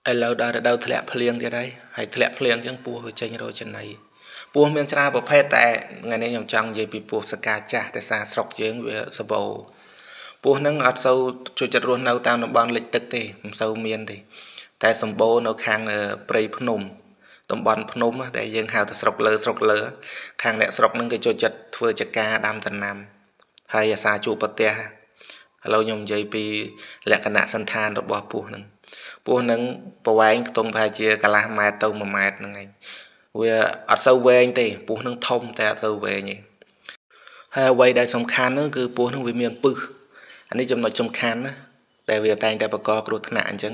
ឥឡូវដល់រដូវធ្លាក់ភ្លៀងទៀតហើយធ្លាក់ភ្លៀងអញ្ចឹងពស់វាចេញរកចំណីពស់មានច្រើនប្រភេទតែថ្ងៃនេះខ្ញុំចង់និយាយពីពស់សកាចាស់តែសារស្រុកយើងវាសបោពស់ហ្នឹងអត់សូវជួយចិត្តរស់នៅតាមតំបន់លិចទឹកទេមិនសូវមានទេតែសម្បូរនៅខាងព្រៃភ្នំតំបន់ភ្នំដែលយើងហៅថាស្រុកលើខាងអ្នកស្រុកហ្នឹងគេចូលចិត្តធ្វើចការដាំដំណាំហើយអាសាជួបប្រទះឥឡូវខ្ញុំនិយាយពីលក្ខណៈសន្តានរបស់ពស់ហ្នឹងប្រវែងខ្ទង់ប្រហែលជាកន្លះម៉ែត្រទៅ1ម៉ែត្រហ្នឹងឯងវាអត់សូវវែងទេពស់ហ្នឹងធំតែអត់សូវវែងទេហើយអ្វីដែលសំខាន់នោះគឺពស់ហ្នឹងវាមានពឹសអានេះចំណុចសំខាន់ណាដែលវាតែងតែបង្កគ្រោះថ្នាក់អញ្ចឹង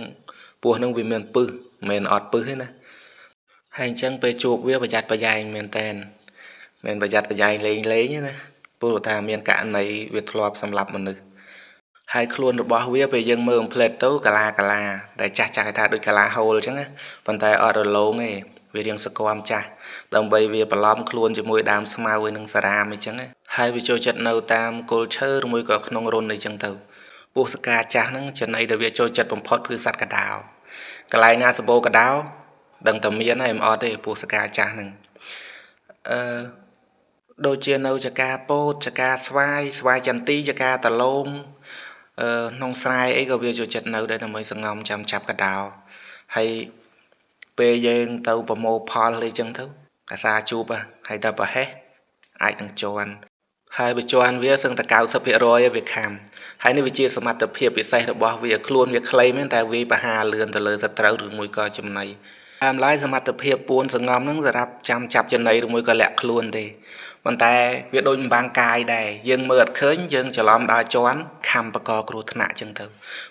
ពស់ហ្នឹងវាមានពឹសមិនមែនអត់ពឹសទេណាហើយអញ្ចឹងពេលជួបវាប្រយ័ត្នប្រយែងមែនតែនមិនប្រយ័ត្នប្រយែងលេងទេណាព្រោះថាមានករណីវាធ្លាប់សម្លាប់មនុស្សហើយខ្លួនរបស់វាពេលយើងមើលផ្លេតទៅកាឡាដែលចាស់គេថាដូចកាឡាហូលអញ្ចឹងណាប៉ុន្តែអត់រលោងទេវារាងសកមចាស់ដើម្បីវាបន្លំខ្លួនជាមួយដើមស្មៅហើយនឹងសារ៉ាមអញ្ចឹងហើយវាចូលចិត្តនៅតាមគល់ឈើឬមួយក៏ក្នុងរន្ធអីចឹងទៅពស់សកាចាស់ហ្នឹងចំណីដែលវាចូលចិត្តបំផុតគឺសត្វកដោកន្លែងណាសម្បូរកដោដឹងតែមានហើយមិនអត់ទេពស់សកាចាស់ហ្នឹងអឺដូចជានៅចកាពោតចកាស្វាយចន្ទីចកាតឡូងក្នុងស្រែអីក៏វាចូលចិត្តនៅដែរដើម្បីសង្ងំចាំចាប់កដោហើយពេលយើងទៅប្រមូលផលអីចឹងទៅអាសាជួបហើយតែប្រហែសអាចនឹងជន់ហើយបើជន់វាសឹងតែ 90% វាខាំហើយនេះវាជាសមត្ថភាពពិសេសរបស់វាខ្លួនវាខ្លីមែនតែវាបហាលឿនទៅលើសត្រូវឬមួយក៏ចំណីតាមឡាយសមត្ថភាពពួនសង្ងំហ្នឹងសម្រាប់ចាំចាប់ចំណីឬមួយក៏លាក់ខ្លួនទេប៉ុន្តែវាដូចម្បាំងកាយដែរយើងមើលអត់ឃើញយើងច្រឡំដើរជន់ខំបកគ្រោះថ្នាក់ចឹងទៅ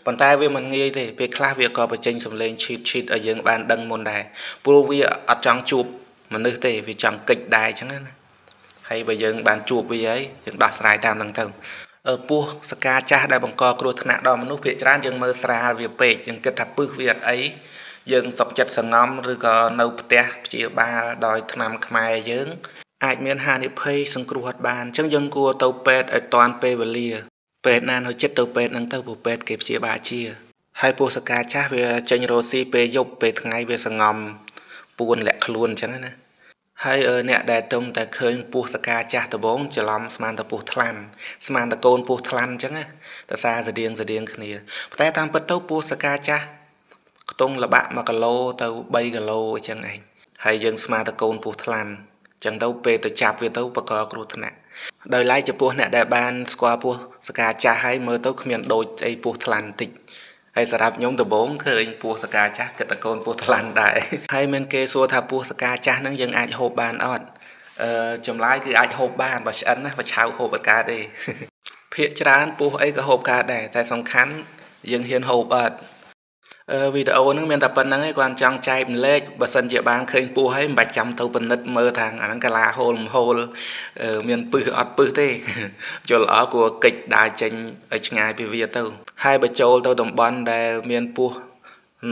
ប៉ុន្តែវាមិនងាយទេពេលខ្លះវាក៏បញ្ចេញសំឡេងឈីតឲ្យយើងបានដឹងមុនដែរព្រោះវាអត់ចង់ជួបមនុស្សទេវាចង់កិច្ចដែរចឹងណាហើយបើយើងបានជួបវាហើយយើងដោះស្រាយតាមហ្នឹងទៅពស់សកាចាស់ដែលបង្កគ្រោះថ្នាក់ដល់មនុស្សភាគច្រើនយើងមើលស្រាលវាពេកយើងគិតថាពឹសវាអត់អីយើងសុកចិត្តសង្ងំឬក៏នៅផ្ទះព្យាបាលដោយថ្នាំខ្មែរយើងអាចមានហានិភ័យសង្គ្រោះអត់បានអញ្ចឹងយើងគួរទៅពេទ្យឲ្យទាន់ពេលវេលាពេទ្យណានៅចិត្តទៅពេទ្យហ្នឹងទៅព្រោះពេទ្យគេព្យាបាលជាហើយពស់សកាចាស់វាចេញរស់ស៊ីពេលយប់ពេលថ្ងៃវាសង្ងំពួនលាក់ខ្លួនអញ្ចឹងណាហើយអ្នកដែលទុំតែឃើញពស់សកាចាស់ដំបងច្រឡំស្មានតែពស់ថ្លាន់ស្មានតែកូនពស់ថ្លាន់អញ្ចឹងណាតែសារស្តៀងគ្នាតែតាមពិតទៅពស់សកាចាស់ខ្ទង់ល្បាក់1គីឡូទៅ3គីឡូអញ្ចឹងឯងហើយយើងស្មានតែកូនពស់ថ្លាន់ចឹងទៅពេលទៅចាប់វាទៅបកគ្រោះថ្នាក់ដោយឡែកចំពោះអ្នកដែលបានស្គាល់ពស់សកាចាស់ហើយមើលទៅគ្មានដូចអីពស់ថ្លាន់បន្តិចហើយសម្រាប់ខ្ញុំដំបូងឃើញពស់សកាចាស់គិតតែកូនពស់ថ្លាន់ដែរហើយមានគេសួរថាពស់សកាចាស់ហ្នឹងយើងអាចហូបបានអត់ចម្លើយគឺអាចហូបបានបើឆ្អិនណាបើឆៅហូបអត់កើតទេភាគច្រើនពស់អីក៏ហូបកើតដែរតែសំខាន់យើងហ៊ានហូបអត់វីដេអូហ្នឹងមានតែប៉ុណ្្នឹងឯងគាត់ចង់ចែកម្លែកបើសិនជាបានឃើញពស់ហើយមិនបាច់ចាំទៅពិនិត្យមើលថាអាហ្នឹងកាឡាហូលមហូលមានពឹសអត់ពឹសទេយល់ល្អគួរកិច្ចដើរចេញឲ្យឆ្ងាយពីវាទៅហើយបើចូលទៅតំបន់ដែលមានពស់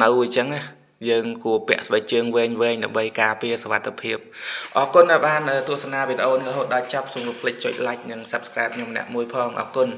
នៅអញ្ចឹងណាយើងគួរពាក់ស្បែកជើងវែងដើម្បីការពារសុវត្ថិភាពអរគុណដែលបានទស្សនាវីដេអូនេះរហូតដល់ចប់សូមកុំភ្លេចចុច like និង Subscribe ខ្ញុំម្នាក់មួយផងអរគុណ